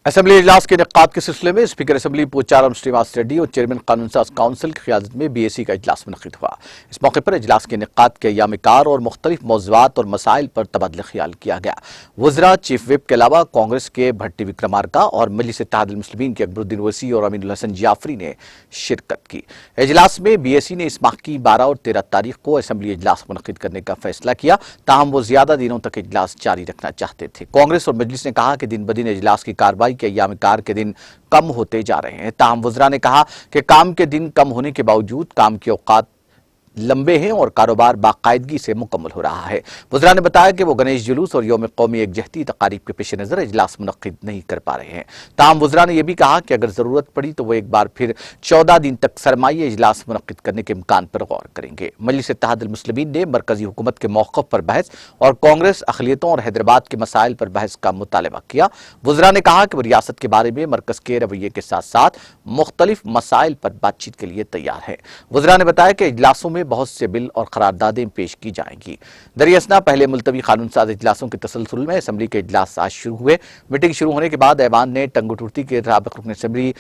Assembly اجلاس کے انعقاد کے سلسلے میں اسپیکر اسمبلی پوچارم شریواس ریڈی اور چیئرمین قانون ساز کونسل کی قیادت میں بی ایس سی کا اجلاس منعقد ہوا۔ اس موقع پر اجلاس کے انعقاد کے ایام کار اور مختلف موضوعات اور مسائل پر تبادلہ خیال کیا گیا۔ وزراء، چیف وپ کے علاوہ کانگریس کے بھٹی وکرمارکا اور مجلس اتحاد المسلمین کے اکبر الدین اویسی اور امین الحسن جعفری نے شرکت کی۔ اجلاس میں بی ایس سی نے اس ماہ کی 12 اور 13 تاریخ کو اسمبلی اجلاس منعقد کرنے کا فیصلہ کیا، تاہم وہ زیادہ دنوں تک اجلاس جاری رکھنا چاہتے تھے۔ کانگریس اور مجلس نے کہا کہ دن بدن اجلاس کی کارروائی کے ایام کار کے دن کم ہوتے جا رہے ہیں، تاہم وزراء نے کہا کہ کام کے دن کم ہونے کے باوجود کام کے اوقات لمبے ہیں اور کاروبار باقاعدگی سے مکمل ہو رہا ہے۔ وزراء نے بتایا کہ وہ گنیش جلوس اور یوم قومی یکجہتی تقاریب کے پیش نظر اجلاس منعقد نہیں کر پا رہے ہیں، تاہم وزراء نے یہ بھی کہا کہ اگر ضرورت پڑی تو وہ ایک بار پھر 14 دن تک سرمائی اجلاس منعقد کرنے کے امکان پر غور کریں گے۔ مجلس اتحاد المسلمین نے مرکزی حکومت کے موقف پر بحث اور کانگریس اقلیتوں اور حیدرآباد کے مسائل پر بحث کا مطالبہ کیا۔ وزراء نے کہا کہ وہ ریاست کے بارے میں مرکز کے رویے کے ساتھ ساتھ مختلف مسائل پر بات چیت کے لیے تیار ہے۔ وزراء نے بتایا کہ اجلاسوں میں بہت سے بل اور قراردادیں پیش کی جائیں گی۔ دریں اثنا پہلے ملتوی قانون ساز اجلاسوں کے تسلسل میں اسمبلی کے اجلاس آج شروع ہوئے۔ میٹنگ شروع ہونے کے بعد ایوان نے ٹنگو ٹورتی کے سابق رکن اسمبلی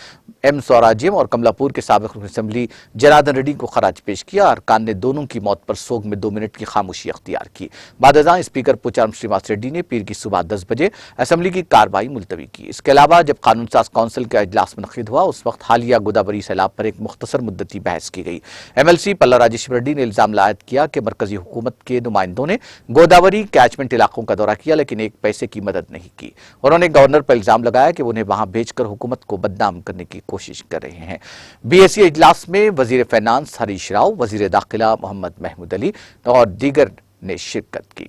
ایم سوراجیم اور کملا پور کے سابق رکن اسمبلی جنادن ریڈی کو خراج پیش کیا۔ ارکان نے دونوں کی موت پر سوگ میں 2 منٹ کی خاموشی اختیار کی۔ بعد ازاں اسپیکر پوچارم شریواس ریڈی نے پیر کی صبح 10 بجے اسمبلی کی کارروائی ملتوی کی۔ اس کے علاوہ جب قانون ساز کونسل کا اجلاس منعقد ہوا اس وقت حالیہ گوداوری سیلاب پر ایک مختصر مدتی بحث کی گئی۔ ایم ایل سی پلا راجیشور ریڈی نے الزام لائد کیا کہ مرکزی حکومت کے نمائندوں نے گوداوری کیچمنٹ علاقوں کا دورہ کیا لیکن ایک پیسے کی مدد نہیں کی۔ انہوں نے گورنر پر الزام لگایا کہ وہ انہیں وہاں بھیج کر حکومت کو بدنام کرنے کی کوشش کر رہے ہیں۔ بی ایس سی اجلاس میں وزیر فینانس ہریش راؤ، وزیر داخلہ محمد محمود علی اور دیگر نے شرکت کی۔